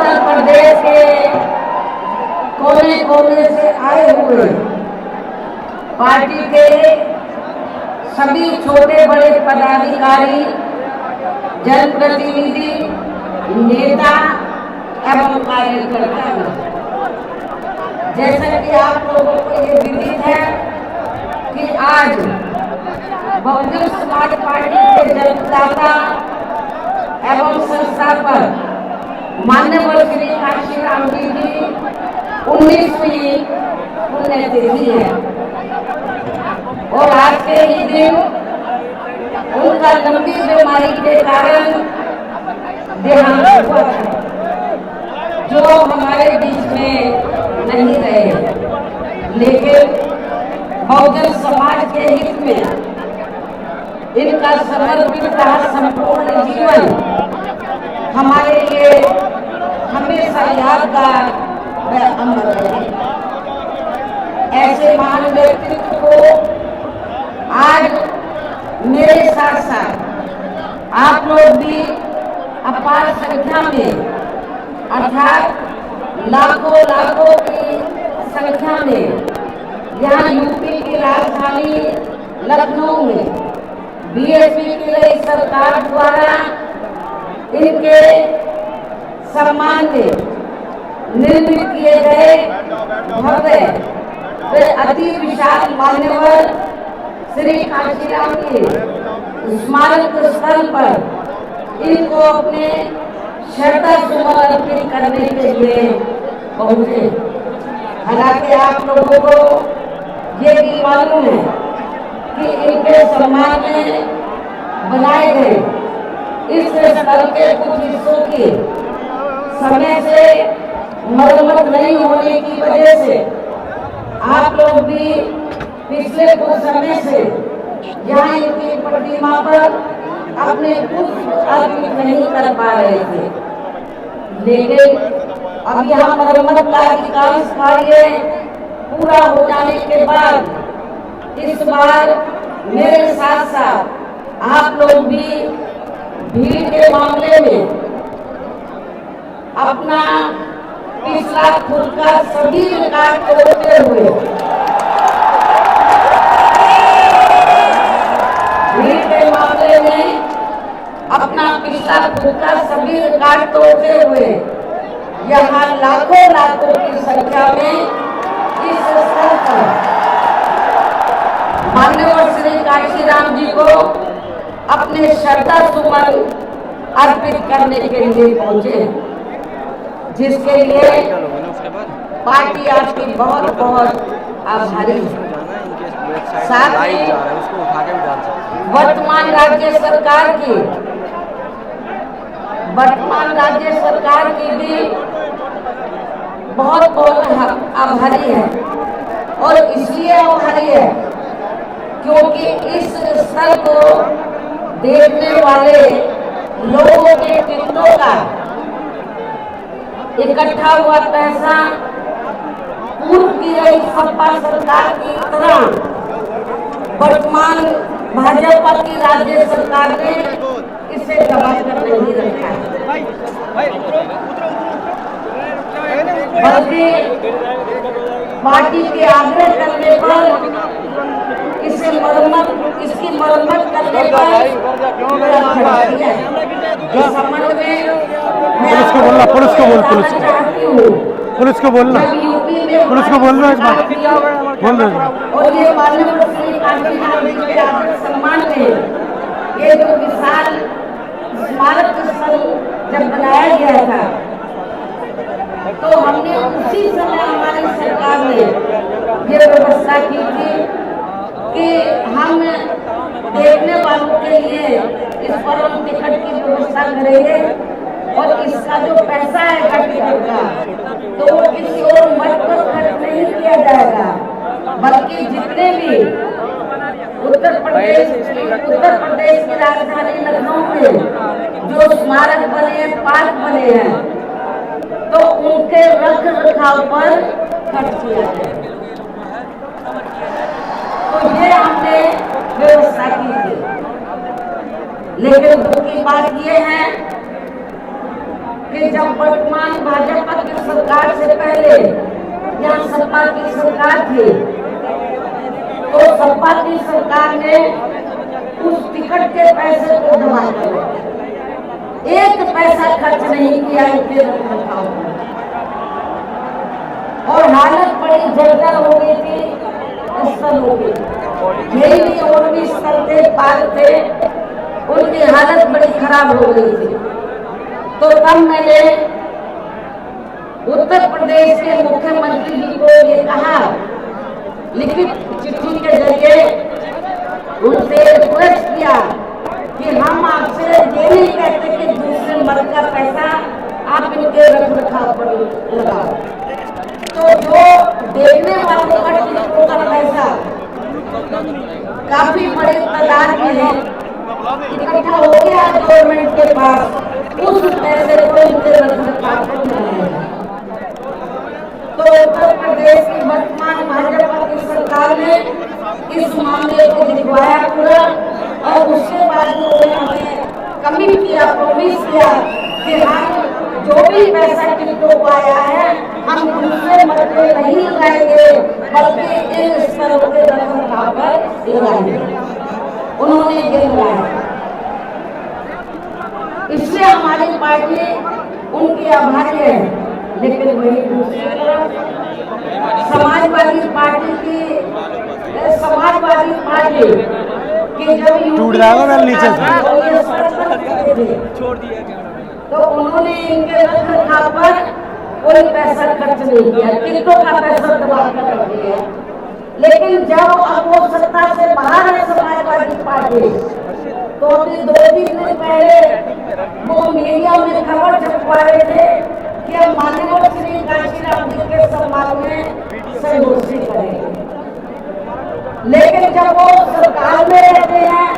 उत्तर प्रदेश के कोने कोने से आए हुए पार्टी के सभी छोटे बड़े पदाधिकारी, जनप्रतिनिधि, नेता एवं कार्यकर्ता, जैसा कि आप लोगों को ये विदित है कि आज बहुजन समाज पार्टी के जन्मदाता एवं संस्थापक माननीय श्री काशीराम जी की 19वीं पुण्यतिथि है और आज के ही दिन उनका लंबी बीमारी के कारण देहांत हुआ था, जो हमारे बीच में नहीं रहे, लेकिन बहुजन समाज के हित में इनका समर्पित रहा संपूर्ण जीवन हमारे लिए हमेशा यादगार व अमर रहेगा। ऐसे महान व्यक्तित्व को आज मेरे साथ साथ आप लोग भी अपार संख्या में, अर्थात लाखों लाखों की संख्या में यहाँ यूपी की राजधानी लखनऊ में बीएसपी की सरकार द्वारा इनके सम्मान में निर्मित किए गए भव्य व अति विशाल मान्यवर श्री काशीराम के स्मारक स्थल पर इनको अपने श्रद्धा सुमन अर्पित करने के लिए पहुंचे। हालांकि आप लोगों को ये भी मालूम है कि इनके सम्मान में बनाए गए इस स्थल के कुछ हिस्सों की समय से मरम्मत नहीं होने की वजह से आप लोग भी पिछले कुछ समय से यहाँ इनकी प्रतिमा पर अपने पुष्प अर्पित नहीं कर पा रहे थे, लेकिन अब यहाँ मरम्मत का अधिकांश कार्य पूरा हो जाने के बाद इस बार मेरे साथ साथ आप लोग भी भीड़ के मामले में अपना पिछला खुद का सभी रिकॉर्ड तोड़ते हुए भीड़ के मामले में अपना पिछला खुद का सभी रिकॉर्ड तोड़ते हुए यहाँ लाखों लाखों की संख्या में इस स्थल पर माननीय श्री काशीराम जी को अपने श्रद्धा सुमन अर्पित करने के लिए पहुंचे, जिसके लिए पार्टी आपकी बहुत बहुत आभारी है। साथ ही वर्तमान राज्य सरकार की भी बहुत बहुत आभारी है, और इसलिए आभारी है क्योंकि इस स्थल को देखने वाले लोगों के टिकटों का इकट्ठा हुआ पैसा पूर्व की गई सपा सरकार की तरह वर्तमान भाजपा की राज्य सरकार ने इसे दबा कर नहीं रखा है, बल्कि पार्टी के आग्रह करने पर इसकी मरम्मत करने पर पुलिस को बोलना एक बात बोल रहे हैं। और ये माननीय श्री काशीराम जी के आदर सम्मान में ये जो विशाल स्मारक स्थल जब बनाया गया था, तो हमने उसी समय हमारी सरकार ने ये व्यवस्था की थी कि हम देखने वालों के लिए इस पर हम टिकट की व्यवस्था करेंगे, और इसका जो पैसा है टिकट का तो वो किसी और मठ पर खर्च नहीं किया जाएगा, बल्कि जितने भी उत्तर प्रदेश की राजधानी लखनऊ में जो स्मारक बने हैं, पार्क बने हैं, तो उनके रख रखाव पर खर्च किया जाए। तो ये हमने व्यवस्था की थी, लेकिन दुख की बात ये है कि जब वर्तमान भाजपा की सरकार से पहले यहाँ सपा की सरकार थी, तो सपा की सरकार ने उस टिकट के पैसे को जमा किया, एक पैसा खर्च नहीं किया इनके रखरखाव पर। और हालत बड़ी जर्जर हो गई थी, स्थल हो गई। यही और भी स्थल थे, पार थे, उनकी हालत बड़ी खराब हो गई थी। तो तब मैंने उत्तर प्रदेश के मुख्यमंत्री जी को ये कहा, लिखित चिट्ठी के जरिए उनसे रिक्वेस्ट किया कि हम आपसे ये नहीं कहते कि दूसरे मर्द का पैसा आप इनके रखरखाव पर लगाओ, तो जो देखने वालों का टिकटों का पैसा काफी बड़े तादाद में इकट्ठा हो गया गवर्नमेंट के पास, उस पैसे को इनके रखरखाव पर लगाया। तो उत्तर प्रदेश की वर्तमान भाजपा की सरकार ने इस मामले को दिखवाया पूरा, और उसके बाद उन्होंने कमिट किया, प्रॉमिस किया कि हम जो भी पैसा टिकटों को आया है हम दूसरे मत पे नहीं लगाएंगे, बल्कि इन स्तरों के रखरखाव पर लगाएंगे। उन्होंने ये लगाया, इसलिए हमारी पार्टी उनकी आभारी है। लेकिन वही दूसरी तरफ समाजवादी पार्टी के जब टूट जाएगा नीचे से तो उन्होंने इनके रखरखाव पर कोई पैसा खर्च नहीं किया, टिकटों का पैसा दबा कर रख दिया। लेकिन जब अब वो सत्ता से बाहर है समाजवादी पार्टी, तो अभी 2-3 दिन पहले वो मीडिया में खबर छपवा रहे थे कि माननीय श्री कांशीराम जी के सम्मान में संगोष्ठी करेंगे। लेकिन जब वो सरकार में रहते हैं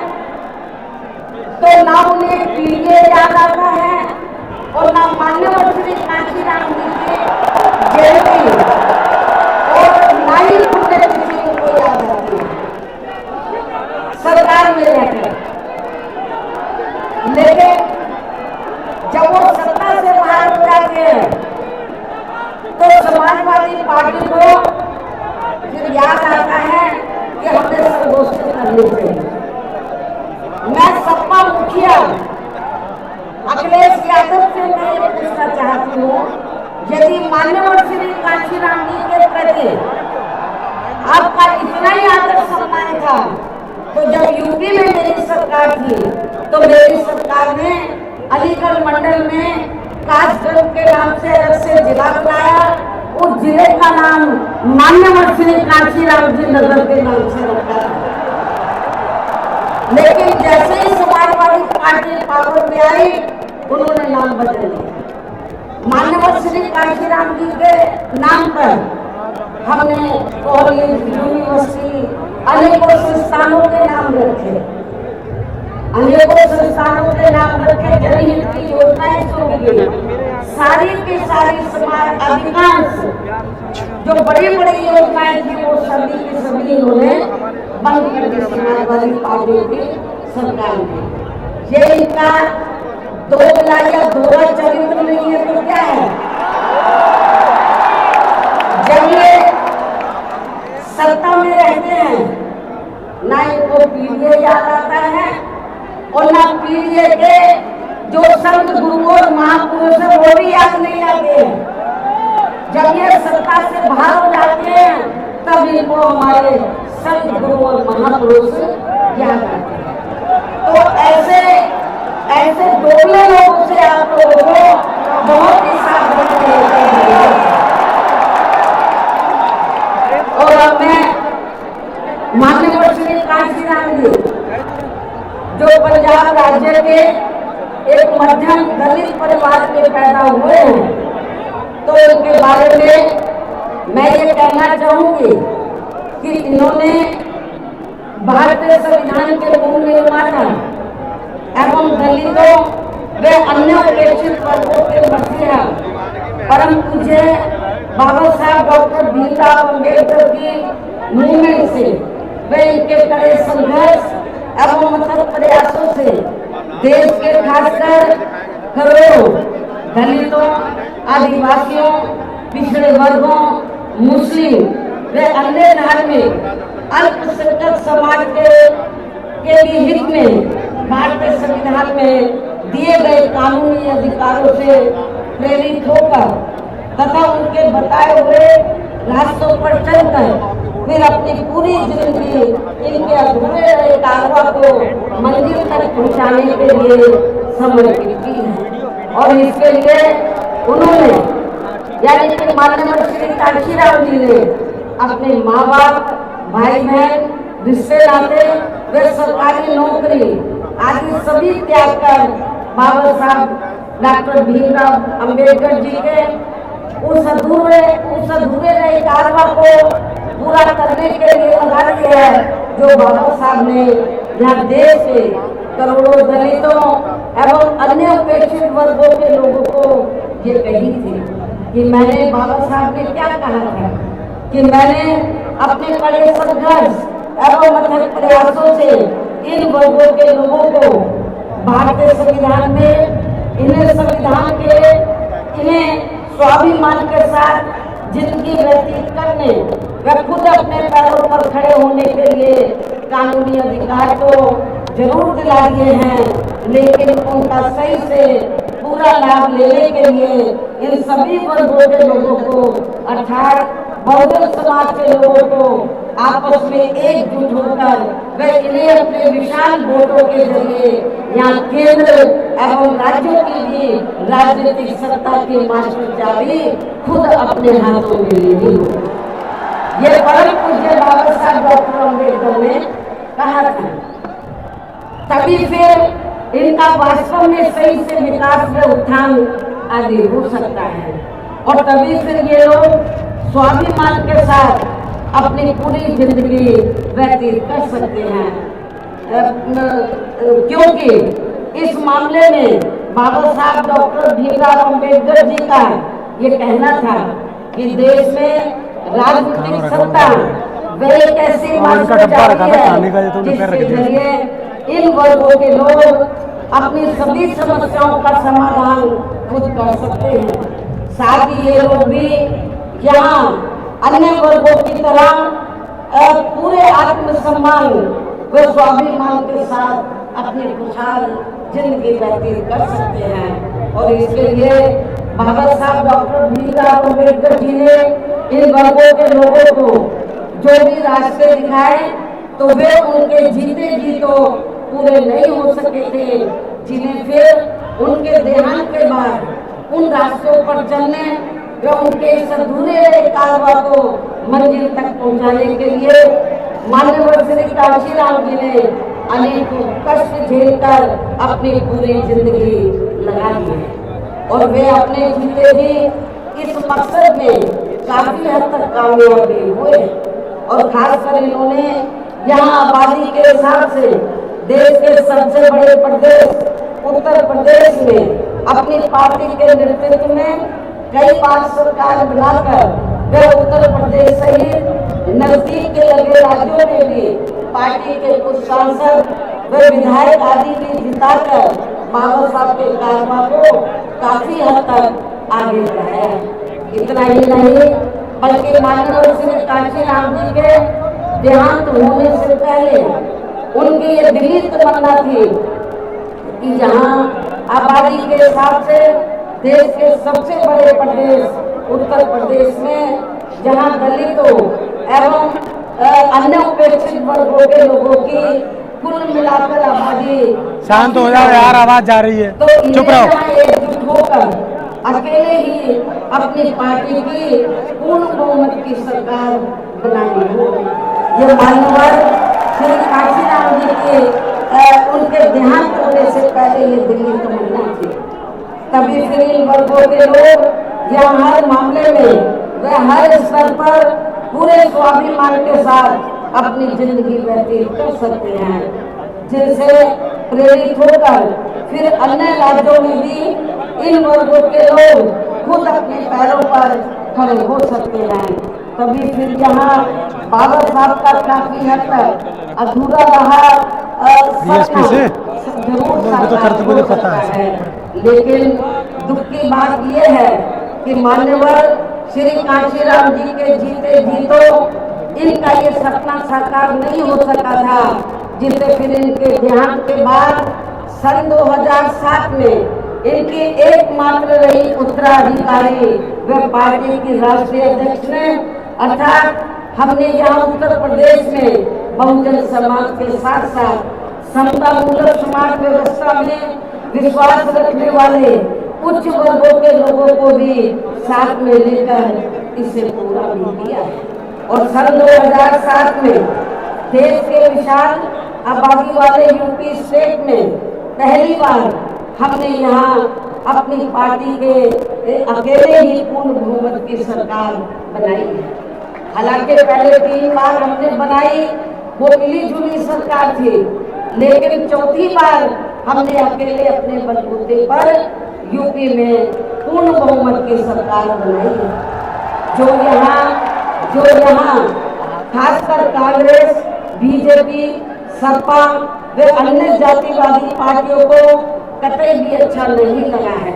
तो ना उन्हें पीड़िए याद आता है और ना माननीय श्री कांशीराम जी की जयंती और ना ही पुण्यतिथि उनको याद आती है सरकार में रहकर। लेकिन जब वो सत्ता से बाहर हो जाते हैं तो समाजवादी पार्टी को फिर याद आता है कि हमें संगोष्ठी करनी चाहिए। मैं सपा मुखिया अखिलेश यादव से मैं ये पूछना चाहती हूँ, यदि माननीय श्री कांशीराम जी के प्रति आपका इतना ही आदर सम्मान था, तो जब यूपी में मेरी सरकार थी तो मेरी सरकार ने अलीगढ़ मंडल में कासगंज के नाम से अलग से जिला बनाया, उस जिले का नाम माननीय श्री कांशीराम जी नगर के नाम से रखा। लेकिन जैसे ही समाजवादी पार्टी पावर में आई उन्होंने नाम बदल दिया। माननीय श्री कांशीराम जी के नाम पर हमने कॉलेज, यूनिवर्सिटी, अनेकों संस्थानों के नाम रखे, अनेकों संस्थानों के नाम रखे, जनहित की योजनाएं शुरू की। सारी की सारी समाज अधिकांश जो बड़ी बड़ी योजनाएं थी वो सभी की सभी इन्होंने बंद कर दी समाजवादी पार्टी की सरकार ने। ये इनका दोगला या दोहरा चरित्र नहीं है तो क्या है? जब ये सत्ता में रहते हैं ना इनको पीढ़ी याद आता है और ना पीढ़ी के जो संत गुरु और महापुरुष है वो भी याद नहीं आते। जब ये सत्ता से बाहर हो जाते हैं तब इनको हमारे संत गुरु और महापुरुष याद आते हैं। तो ऐसे दोगले लोगों से आप लोगों को बहुत ही सावधान रहना चाहिए। और अब मैं माननीय श्री कांशीराम जी जो पंजाब राज्य के एक मध्यम दलित परिवार में पैदा हुए हैं, तो उनके बारे में मैं ये कहना चाहूंगी कि इन्होंने भारतीय संविधान के मूल निर्माता एवं दलितों व अन्य उपेक्षित वर्गों के मसीहा परम पूज्य बाबा साहब डॉक्टर भीमराव अम्बेडकर की मूवमेंट से व इनके कड़े संघर्ष एवं मतलब प्रयासों से देश के खासकर करोड़ों दलितों, आदिवासियों, पिछड़े वर्गों, मुस्लिम व अन्य धार्मिक अल्पसंख्यक समाज के भी हित में भारतीय संविधान में दिए गए कानूनी अधिकारों से प्रेरित होकर तथा उनके बताए हुए रास्तों पर चलकर फिर अपनी पूरी जिंदगी इनके अधूरे रहे कारवा को मंजिल तक पहुंचाने के लिए समर्पित की है। और इसके लिए उन्होंने यानी कि माननीय श्री काशीराम जी ने अपने माँ बाप, भाई बहन, रिश्ते नाते वे सरकारी नौकरी आदि सभी त्याग कर बाबा साहब डॉक्टर भीमराव अंबेडकर जी के उस अधूरे रहे कारवा को पूरा करने के लिए लगा दिया है, जो बाबा साहब ने यहाँ देश के करोड़ों दलितों एवं अन्य उपेक्षित वर्गों के लोगों को ये कही थी कि मैंने, बाबा साहब ने क्या कहा था कि मैंने अपने कड़े संघर्ष एवं अथक प्रयासों से इन वर्गों के लोगों को भारतीय संविधान में इन्हें स्वाभिमान के साथ जिंदगी व्यतीत करने व खुद अपने पैरों पर खड़े होने के लिए कानूनी अधिकार तो जरूर दिला दिए हैं, लेकिन उनका सही से पूरा लाभ लेने के लिए इन सभी वर्गों के लोगों को अर्थात बहुजन समाज के लोगों को आपस में एकजुट होकर वे इन्हें अपने विशाल वोटों के जरिए यहाँ केंद्र एवं राज्यों की भी राजनीतिक सत्ता की मास्टर चाबी खुद अपने हाथों में लेनी हो। ये परम पूज्य बाबा साहब डॉक्टर अम्बेडकर ने कहा था, तभी फिर इनका वास्तव में सही से विकास व उत्थान आदि हो सकता है और तभी फिर ये लोग स्वाभिमान के साथ अपनी पूरी जिंदगी व्यतीत कर सकते हैं, क्योंकि इस मामले में बाबा साहब डॉक्टर भीमराव अंबेडकर जी का ये कहना था कि देश में राजनीतिक सत्ता वह एक ऐसी मास्टर चाबी है जिसके जरिए इन वर्गों के लोग अपनी सभी समस्याओं का समाधान खुद कर सकते हैं। साथ ही ये लोग भी यहाँ अन्य वर्गों की तरह पूरे आत्मसम्मान व स्वाभिमान के साथ अपनी खुशहाल जिंदगी व्यतीत कर सकते हैं। और इसके लिए बाबा साहब डॉक्टर भीमराव अम्बेडकर जी ने इन वर्गों के लोगों को जो भी रास्ते दिखाए तो वे उनके जीते जी तो पूरे नहीं हो सके थे, जिन्हें फिर उनके देहांत के बाद उन रास्तों पर चलने व उनके इस अधूरे कारवा को मंजिल तक पहुंचाने के लिए माननीय श्री काशीराम जी ने अनेक कष्ट झेलकर अपनी पूरी जिंदगी लगा दी और वे अपने जीते जी इस मकसद में काफी हद तक कामयाब हुए। और खासकर इन्होंने यहाँ आबादी के हिसाब से देश के सबसे बड़े प्रदेश उत्तर प्रदेश में अपनी पार्टी के नेतृत्व में कई बार सरकार बनाकर वे उत्तर प्रदेश सहित नजदीक के लगे राज्यों में भी पार्टी के कुछ सांसद व विधायक आदि भी जिताकर बाबा साहब के कारवा को काफी हद तक आगे बढ़ाया। इतना ही नहीं बल्कि माननीय श्री काशीराम जी के देहांत होने से पहले उनकी ये दिली तमन्ना थी कि जहाँ आबादी के हिसाब से देश के सबसे बड़े प्रदेश उत्तर प्रदेश में जहाँ दलितों एवं अन्य उपेक्षित वर्गों के लोगों की कुल मिलाकर आबादी शांत हो जाओ यार, आवाज जा रही है, तो चुप रहो। एकजुट होकर अकेले ही अपनी पार्टी की पूर्ण बहुमत की सरकार बनानी होगी। ये माननीय श्री काशीराम जी के उनके देहांत होने से पहले ये दिल्ली तमन्ना थी। तभी फिर इन वर्गों के लोग यहाँ हर मामले में वे हर स्तर पर पूरे स्वाभिमान के साथ अपनी जिंदगी व्यतीत कर सकते हैं, जिनसे प्रेरित होकर फिर अन्य राज्यों में भी इन वर्गों के लोग खुद अपने पैरों पर खड़े हो सकते हैं। तभी फिर यहाँ बाबा साहब का काफी हद तक अधूरा रहा सपना जरूर साकार हो सकता है, लेकिन दुख की बात यह है कि मान्यवर श्री कांशीराम जी के जीते जीतो इनका ये सपना साकार नहीं हो सका था, जिससे फिर इनके देहांत के बाद सन 2007 में इनकी एकमात्र रही उत्तराधिकारी व पार्टी की राष्ट्रीय अध्यक्ष ने, अर्थात हमने यहाँ उत्तर प्रदेश में बहुजन समाज के साथ साथ समतामूलक समाज व्यवस्था में विश्वास रखने वाले उच्च वर्गों के लोगों को भी साथ में लेकर इसे पूरा भी किया है। और सन 2007 में देश के विशाल आबादी वाले यूपी स्टेट में पहली बार हमने यहाँ अपनी पार्टी के अकेले ही पूर्ण बहुमत की सरकार बनाई है। हालांकि पहले 3 बार हमने बनाई, वो मिली-जुली सरकार थी, लेकिन चौथी बार हमने अकेले अपने बलबूते पर यूपी में पूर्ण बहुमत की सरकार बनाई है। जो यहाँ खासकर कांग्रेस, बीजेपी, सपा व अन्य जातिवादी पार्टियों को कतई भी अच्छा नहीं लगा है,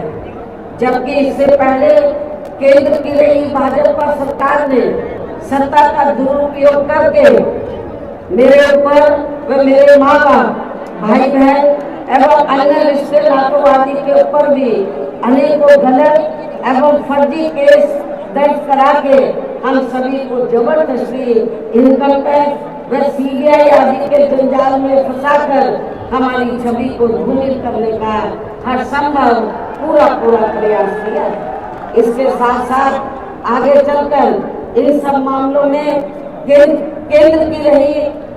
जबकि इससे पहले केंद्र की रही भाजपा सरकार ने सत्ता का दुरुपयोग करके मेरे ऊपर व मेरे माँ बाप, भाई बहन एवं अन्य रिश्ते नातों आदि के ऊपर भी अनेकों गलत एवं फर्जी केस दर्ज करा के हम सभी को जबरदस्ती इनकम टैक्स व सीबीआई आदि के जंजाल में फंसाकर हमारी छवि को धूमिल करने का हर संभव पूरा प्रयास किया। इसके साथ साथ आगे चलकर इन सब मामलों में केंद्र की रही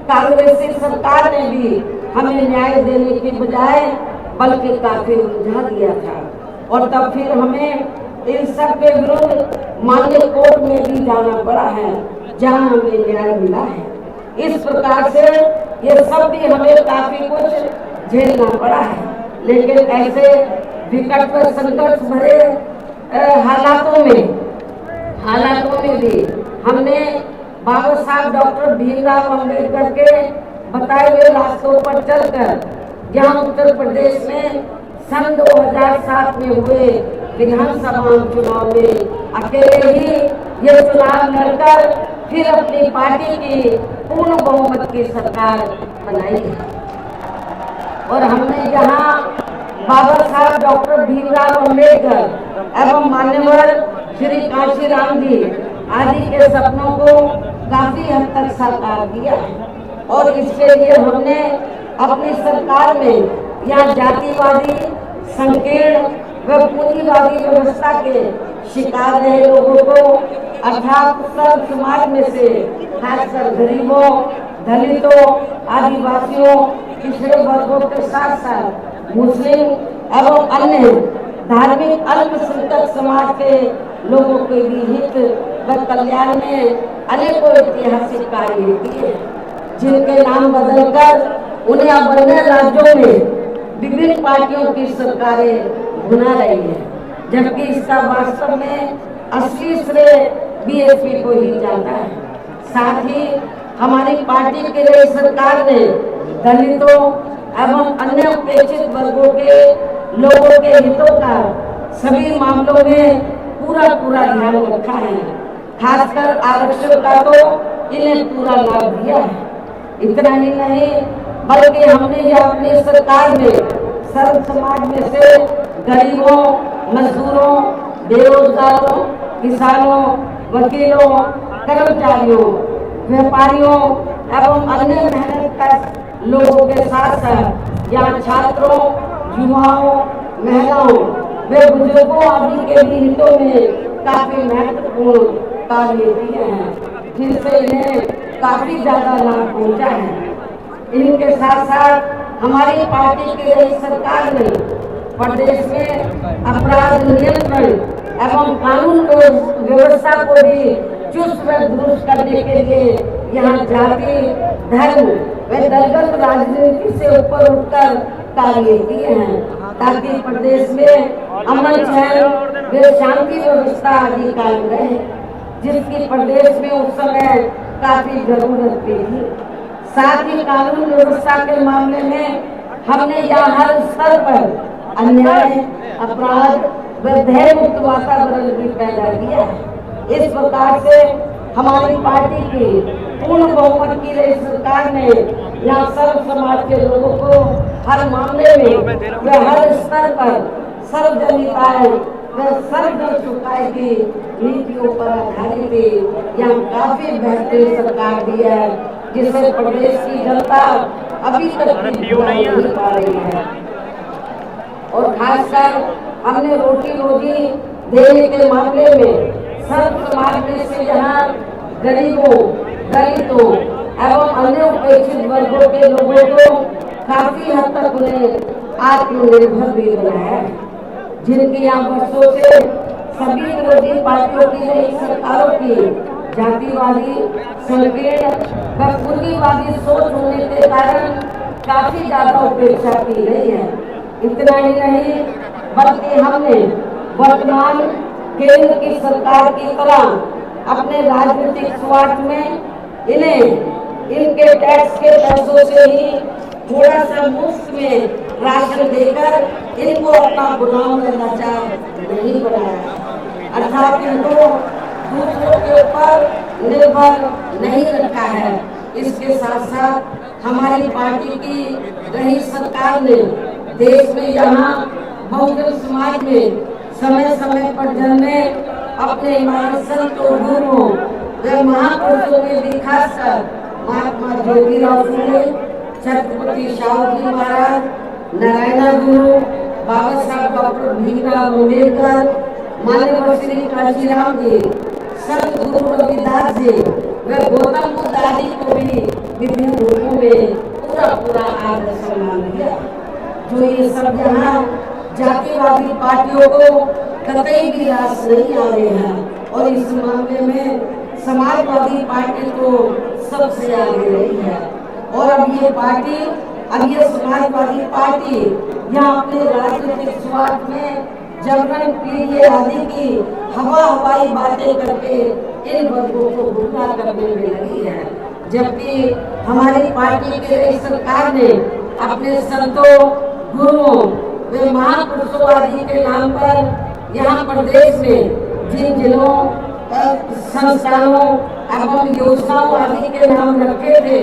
कांग्रेसी सरकार ने भी हमें न्याय देने के बजाय बल्कि काफी उलझा दिया था, और तब फिर हमें इन सब के विरुद्ध मान्य कोर्ट में भी जाना पड़ा है, जहां हमें न्याय मिला है। इस प्रकार से ये सब भी हमें काफी कुछ झेलना पड़ा है, लेकिन ऐसे विकट व संघर्ष भरे हालातों में भी हमने बाबा साहब डॉक्टर भीमराव अम्बेडकर के बताए हुए रास्तों पर चलकर जहां उत्तर प्रदेश में सन 2007 में हुए विधानसभा चुनाव में अकेले ही ये चुनाव लड़कर फिर अपनी पार्टी की पूर्ण बहुमत की सरकार बनाई है। और हमने यहाँ बाबा साहब डॉक्टर भीमराव अम्बेडकर एवं मान्यवर श्री कांशीराम जी आदि के सपनों को काफी हद तक साकार किया, और इसके लिए हमने अपनी सरकार में यहाँ जातिवादी, संकीर्ण व पूंजीवादी व्यवस्था के शिकार रहे लोगों को, अर्थात सब समाज में से खासकर गरीबों, दलितों, आदिवासियों, पिछड़े वर्गों के साथ साथ मुस्लिम एवं अन्य धार्मिक अल्पसंख्यक समाज के लोगों के भी हित व कल्याण में अनेकों ऐतिहासिक कार्य किए, जिनके नाम बदलकर उन्हें अब अन्य राज्यों में विभिन्न पार्टियों की सरकारें बुला रही है, जबकि इसका वास्तव में असली श्रेय बीएसपी को ही जाता है। साथ ही हमारी पार्टी के लिए सरकार ने दलितों एवं अन्य उपेक्षित वर्गों के लोगों के हितों का सभी मामलों में पूरा ध्यान रखा है। खासकर आरक्षण का तो इन्हें पूरा लाभ दिया है। इतना ही नहीं, बल्कि हमने यह अपनी सरकार में सर्व समाज में से गरीबों, मजदूरों, बेरोजगारों, किसानों, वकीलों, कर्मचारियों, व्यापारियों एवं अन्य मेहनत लोगों के साथ साथ यहाँ छात्रों, युवाओं, महिलाओं वे बुजुर्गों आदि के भी हितों में काफी महत्वपूर्ण कार्य किए हैं, जिनसे इन्हें काफी ज्यादा लाभ पहुंचा है। इनके साथ साथ हमारी पार्टी की रही सरकार ने प्रदेश में अपराध नियंत्रण एवं कानून व्यवस्था को भी चुस्त व दुरुस्त करने के लिए यहाँ जाति, धर्म व दलगत राजनीति से ऊपर उठकर कार्य किए हैं, ताकि प्रदेश में अमन, चैन व शांति व्यवस्था आदि कायम रहे, जिसकी प्रदेश में उस समय काफी जरूरत भी थी। साथ ही कानून व्यवस्था के मामले में हमने यहाँ हर स्तर पर अन्याय, अपराध व भय मुक्त वातावरण भी पैदा किया है। इस प्रकार से हमारी पार्टी की पूर्ण बहुमत की रही सरकार ने यहाँ सर्व समाज के लोगों को हर मामले में व हर स्तर पर सर्व जनताएं व सर्व जन सुखाय की नीतियों पर आधारित यहाँ काफी बेहतरीन सरकार दी है, जिसे प्रदेश की जनता अभी तक नहीं पा रही है। और खासकर हमने रोटी रोजी देने के मामले में सर्व समाज में से यहाँ गरीबों, दलितों एवं अन्य उपेक्षित वर्गों के लोगों को काफी हद तक उन्हें आत्मनिर्भर भी बनाया है, जिनकी यहाँ वर्षों से सभी विरोधी पार्टियों की रही सरकारों की जातिवादी, संकीर्ण व पूंजीवादी सोच होने के कारण काफी ज्यादा उपेक्षा की गई है। इतना ही नहीं बल्कि हमने वर्तमान केंद्र की सरकार की तरह अपने राजनीतिक स्वार्थ में इन्हें इनके टैक्स के पैसों से ही थोड़ा सा मुफ्त में राशन देकर इनको अपना गुलाम व लाचार नहीं बनाया, अर्थात इनको दूसरों के ऊपर निर्भर नहीं रखा है। इसके साथ साथ हमारी पार्टी की रही सरकार ने देश में यहाँ बहुजन समाज में समय समय पर जन्मे अपने महान संतों, गुरुओं व महापुरुषों में भी खासकर महात्मा ज्योतिराव फुले, छत्रपति शाहू महाराज, नारायण गुरु, बाबा साहब डॉक्टर भीमराव अम्बेडकर, माननीय श्री काशीराम जी, संत गुरु रविदास जी व गौतम बुद्ध आदि को भी विभिन्न रूपों में पूरा आदर सम्मान दिया। जो ये सब यहाँ जातिवादी पार्टियों को कतई भी रास नहीं आ रहे हैं और इस मामले में समाजवादी पार्टी को सबसे आगे रही है। और अब ये समाजवादी पार्टी यहाँ अपने राजनीतिक स्वार्थ में जबरन पीढ़ी आदि की हवाई बातें करके इन वर्गों को गुमराह करने में लगी है, जबकि हमारी पार्टी की सरकार ने अपने संतों, गुरुओं व महापुरुषों आदि के नाम पर यहाँ प्रदेश में जिन जिलों, संस्थानों एवं योजनाओं आदि के नाम रखे थे,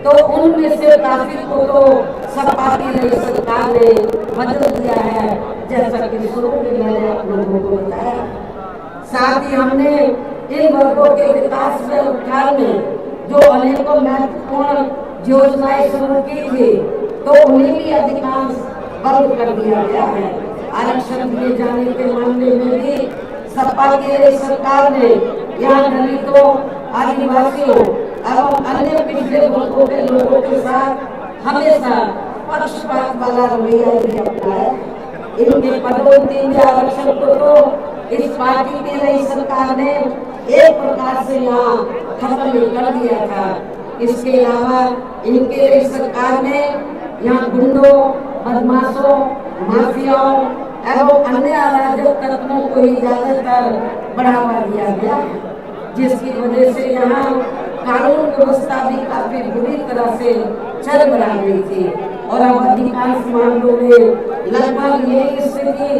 तो उनमें से काफी को तो सपा की रही सरकार ने बदल दिया है, जैसा कि शुरू में मैंने आप लोगों को बताया। साथ ही हमने इन वर्गों के विकास में उत्थान में जो अनेकों महत्वपूर्ण योजनाएं शुरू की थी, तो उन्हें भी अधिकांश बंद कर दिया गया है। आरक्षण दिए जाने के मामले में भी सपा की सरकार ने यहाँ दलितों, आदिवासियों एवं अन्य पिछड़े वर्गों के लोगों के साथ हमेशा पक्षपात वाला रवैया भी अपनाया। इनके पदोन्नति या आरक्षण को तो इस पार्टी की नई सरकार ने एक प्रकार से यहाँ खत्म कर दिया था। इसके अलावा इनके नई सरकार ने यहाँ गुंडों, बदमाशों, माफियाओं एवं अन्य अराजक तत्वों को ही ज्यादातर बढ़ावा दिया गया, जिसकी वजह से यहाँ कानून व्यवस्था भी काफी बुरी तरह से चरमरा गई थी। और अब अधिकांश मामलों में लगभग ये स्थिति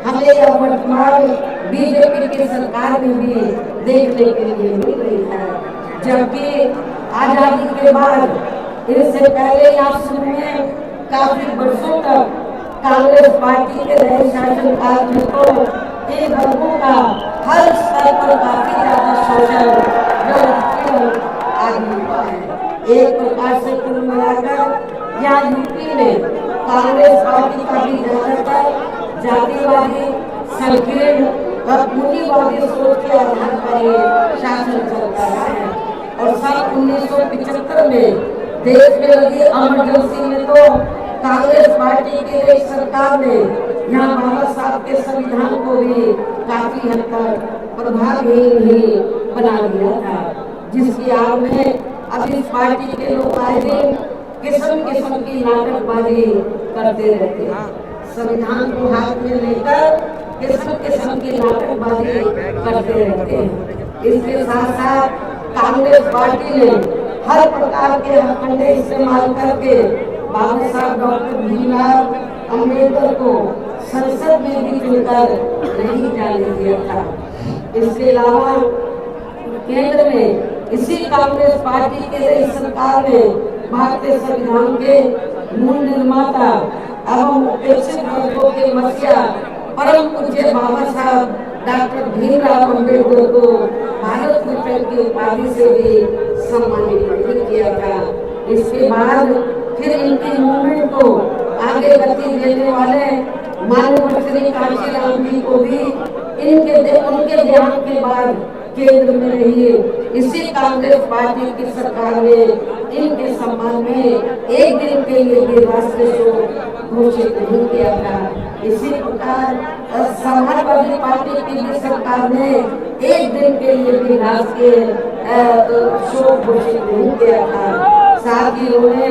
हमें यह वर्तमान बीजेपी की सरकार में भी देखने के लिए मिल रही है, जबकि आजादी के बाद इससे पहले यहाँ शुरू में काफी वर्षों तक कांग्रेस पार्टी के रहे शासनकाल में तो इन वर्गों का हर स्तर पर काफी ज्यादा शोषण आदि हुआ है। एक प्रकार से कुल मिलाकर यहाँ यूपी में कांग्रेस पार्टी का भी ज्यादातर जातिवादी, संकीर्ण और पूंजीवादी सोच के आधार पर शासन चलता रहा है। और साल 1975 में देश में लगी इमरजेंसी में तो कांग्रेस पार्टी की सरकार ने यहाँ बाबा साहब के संविधान को भी काफी हद तक प्रभावहीन ही बना दिया था, जिसकी आड़ में अब इस पार्टी के लोग आए दिन किस्म किस्म की नाटकबाजी करते रहते हैं। संविधान को हाथ में लेकर किस्म किस्म की नाटकबाजी करते रहते हैं। इसके साथ साथ कांग्रेस पार्टी ने हर प्रकार के हथकंडे इस्तेमाल करके बाबा साहब डॉक्टर भीमराव अम्बेडकर को संसद में भी चुनकर नहीं जाने दिया था। इसके अलावा केंद्र में इसी कांग्रेस पार्टी के रही सरकार ने भारतीय संविधान के मूल निर्माता एवं उपेक्षित वर्गों के मसीहा परम पूज्य बाबा साहब डॉक्टर भीमराव अम्बेडकर को भारत रत्न की उपाधि से भी सम्मानित नहीं किया था। इसके बाद फिर इनकी मूवमेंट को आगे गति देने वाले माननीय श्री कांशीराम जी को भी उनके देहांत के बाद केंद्र में रही इसी कांग्रेस पार्टी की सरकार ने इनके सम्मान में एक दिन के लिए भी राष्ट्रीय शोक घोषित नहीं किया था। इसी प्रकार समाजवादी पार्टी की भी सरकार ने एक दिन के लिए भी राष्ट्रीय शोक घोषित नहीं किया था। साथ ही उन्होंने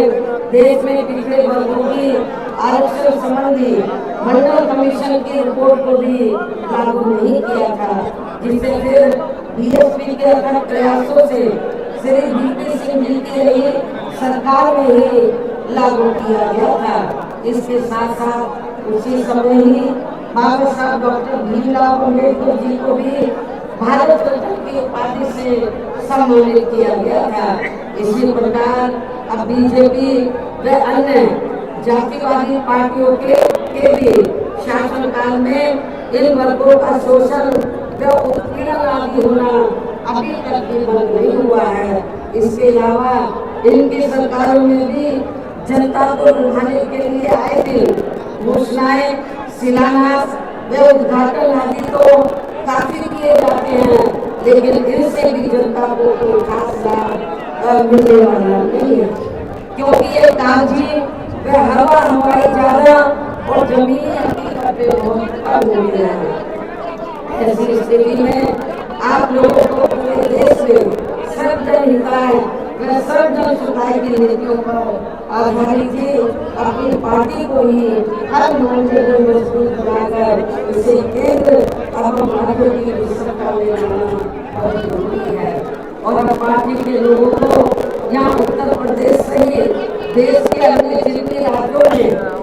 देश में पिछड़े वर्गों की आरक्षण संबंधी मंडल कमीशन की रिपोर्ट को भी लागू नहीं किया था, जिसे फिर बीएसपी के अथक प्रयासों से श्री वीपी सिंह जी की रही सरकार में ही लागू किया गया था। इसके साथ साथ उसी समय ही बाबा साहब डॉक्टर भीमराव अम्बेडकर जी को भी भारत रत्न की उपाधि से सम्मानित किया गया था। इसी प्रकार अब बीजेपी व अन्य जातिवादी पार्टियों के भी शासनकाल में इन वर्गों का शोषण व उत्पीड़न आदि होना अभी तक भी बंद नहीं हुआ है। इसके अलावा इनकी सरकारों में भी जनता को लुभाने के लिए आए दिन घोषणाएं, शिलान्यास व उद्घाटन आदि तो काफी किए जाते हैं, लेकिन इनसे भी जनता को कोई खास लाभ मिलने वाला नहीं है, क्योंकि ये कागजी व हवाई जहाज और जमीन बहुत कम हो गया है। ऐसी स्थिति में आप लोगों को पूरे देश में सर्वजन हिताय व सर्वजन सुखाय की नीतियों पर आधारित ही अपनी पार्टी को ही हर मामले में मजबूत बनाकर इसे केंद्र एवं राज्य की सरकार में लाना बहुत जरूरी है। और पार्टी के लोगों को यहाँ उत्तर प्रदेश सहित देश के अन्य जितने राज्यों में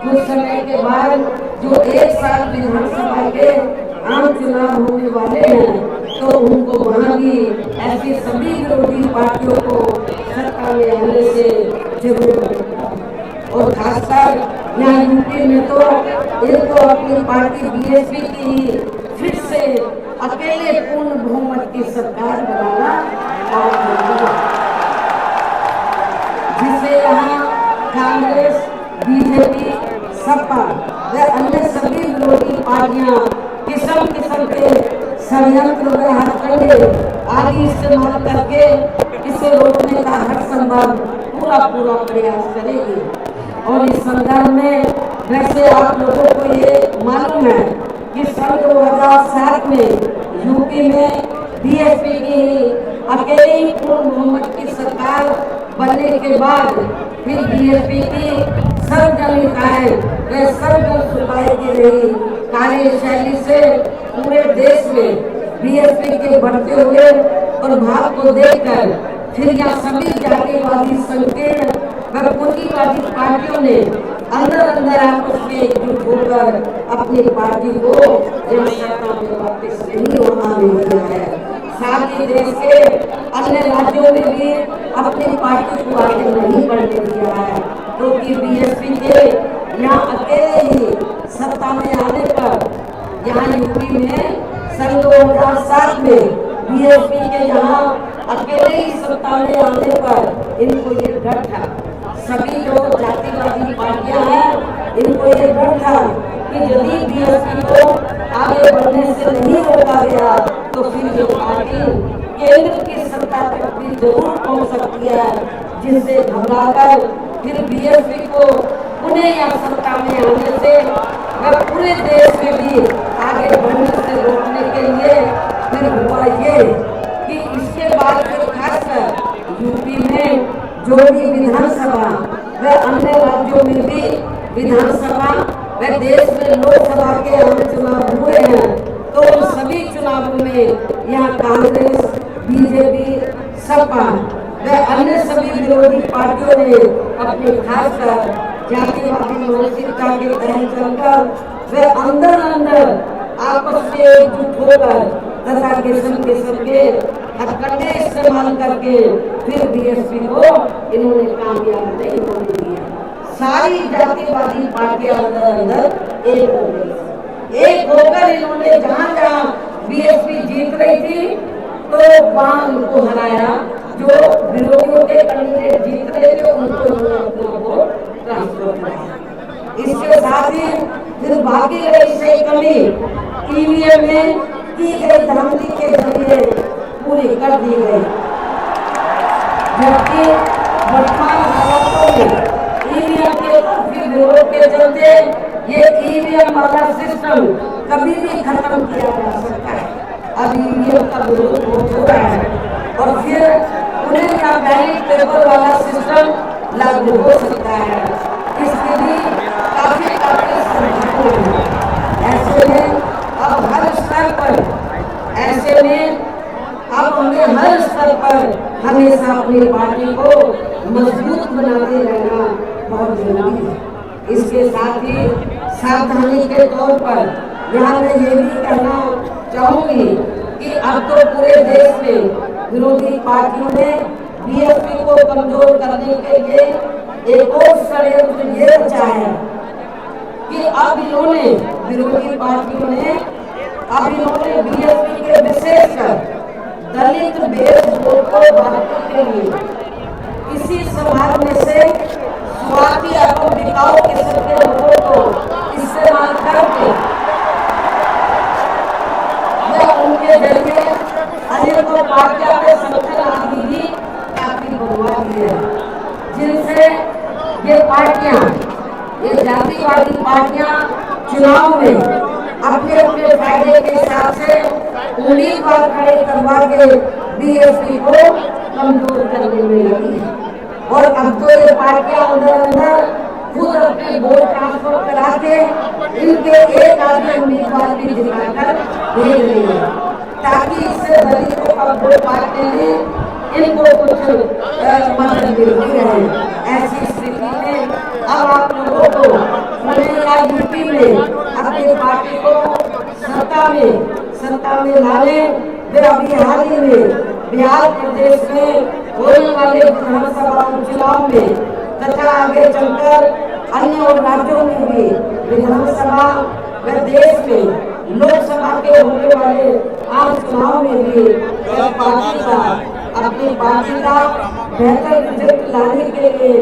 कुछ समय के बाद जो एक साल विधानसभा के आम चुनाव होने वाले हैं, तो उनको वहाँ भी ऐसी सभी विरोधी पार्टियों को सत्ता में आने से जरूर, और खासकर यहाँ यूपी में तो इनको अपनी पार्टी बीएसपी की फिर से अकेले पूर्ण बहुमत की सरकार बनाना और जिससे यहाँ कांग्रेस, बीजेपी, सपा व अन्य सभी विरोधी पार्टियां किस्म किस्म के षड्यंत्र व हथकंडे आदि इस्तेमाल करके इसे रोकने का हर संभव पूरा प्रयास करेगी। और इस संदर्भ में वैसे आप लोगों को ये मालूम है कि सन 2007 में यूपी में बीएसपी की अकेले ही पूर्ण बहुमत की सरकार बनने के बाद फिर बीएसपी की सर्वजन हिताय व सर्वजन सुखाय की रही कार्यशैली से पूरे देश में बीएसपी के बढ़ते हुए प्रभाव को देखकर फिर यहाँ सभी जातिवादी संकीर्ण व पूंजीवादी पार्टियों ने अंदर आपस में एकजुट होकर अपनी पार्टी को जनसत्ता में वापस नहीं होना दिया है। साथ ही देश के अन्य राज्यों में भी अपनी पार्टी को आगे नहीं बढ़ने दिया है, क्योंकि बीएसपी के यहाँ अकेले ही सत्ता में आने पर यहाँ यूपी में सन 2007 में बीएसपी के यहाँ अकेले ही सत्ता में आने पर इनको ये डर था, सभी जो जातिवादी पार्टियां हैं इनको ये डर था कि यदि बीएसपी को आगे बढ़ने से नहीं रोका गया तो फिर ये पार्टी केंद्र की सत्ता तक भी जरूर पहुंच सकती है, जिससे घबराकर फिर बीएसपी को पुनः या सत्ता में आने से व पूरे देश में भी आगे बढ़ने से रोकने के लिए फिर हुआ ये कि इसके बाद फिर खासकर यूपी में जो भी विधानसभा व अन्य राज्यों में भी विधानसभा व देश में लोकसभा के आम चुनाव हुए हैं, तो उन सभी चुनावों में यहाँ कांग्रेस, बीजेपी, सपा व अन्य सभी विरोधी पार्टियों ने अपनी खासकर जातिवादी मानसिकता के तहत चलकर वे अंदर अंदर आपस में एकजुट होकर तथा किस्म किस्म के हथकंडे इस्तेमाल करके फिर बीएसपी को इन्होंने कामयाब नहीं होने दिया। सारी जातिवादी पार्टियां अंदर अंदर एक हो गई। एक होकर इन्होंने जहां जहां बीएसपी जीत रही थी तो वहां उनको हराया। जो विरोधियों के कैंडिडेट जीत रहे थे उनको इन्होंने अपना वोट ट्रांसफर कराया। इसके साथ ही फिर बाकी रही सही कमी ईवीएम में की गई धांधली के जरिए पूरी कर दी गई। जबकि वर्तमान हालातों में ईवीएम के काफी विरोध के चलते ये ईवीएम वाला सिस्टम कभी भी खत्म किया जा सकता है। अब ईवीएम का विरोध हो रहा है और फिर उन्हें या बैलेट पेपर वाला सिस्टम लागू हो सकता है। इसके लिए काफी ऐसे में अब हर स्तर पर हमें हर स्तर पर हमेशा अपनी पार्टी को मजबूत बनाते रहना बहुत जरूरी है। इसके साथ ही सावधानी के तौर पर यहाँ मैं ये भी कहना चाहूंगी कि अब तो पूरे देश में विरोधी पार्टियों ने बीएसपी को कमजोर करने के लिए एक और षड्यंत्र ये रचा है कि अब इन्होंने विरोधी पार्टियों ने बीएसपी के विशेषकर दलित बेस वोट को बढ़ाने के लिए इसी समाज में से स्वार्थी एवं बिकाऊ किस्म के लोगों को इस्तेमाल करके उनके जरिए अनेकों पार्टियों के संगठन आदि भी काफी बनवा दिए जिनसे ये पार्टियां ये जातिवादी पार्टियां चुनाव में अपने अपने फायदे के हिसाब से उम्मीदवार खड़े करवा के बीएसपी को कमजोर करने में लगी है। और अब तो ये पार्टियां अंदर अंदर खुद अपने वोट ट्रांसफर करा के इनके एक आदमी उम्मीदवार भी दिखाकर भेज रही है ताकि इससे दलितों का वोट पाने में इनको कुछ मदद मिलती रहे। ऐसी स्थिति में अब आप लोगों को यूपी में अपनी पार्टी को सत्ता में लाने वे अभी हाल ही में बिहार प्रदेश में होने वाले विधानसभा चुनाव में तथा आगे चलकर अन्य और राज्यों में भी विधानसभा व देश में लोकसभा के होने वाले आम चुनाव में भी अपनी पार्टी का बेहतर रिजल्ट लाने के लिए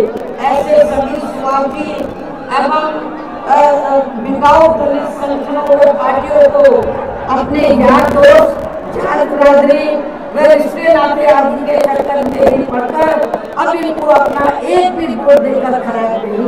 ऐसे सभी स्वार्थी एवं बिकाऊ दलित संगठनों और पार्टियों को अपने यार दोस्त जात बिरादरी व रिश्ते नाते आदि के चक्कर में नहीं पड़कर अब इनको अपना एक भी वोट देकर खराब नहीं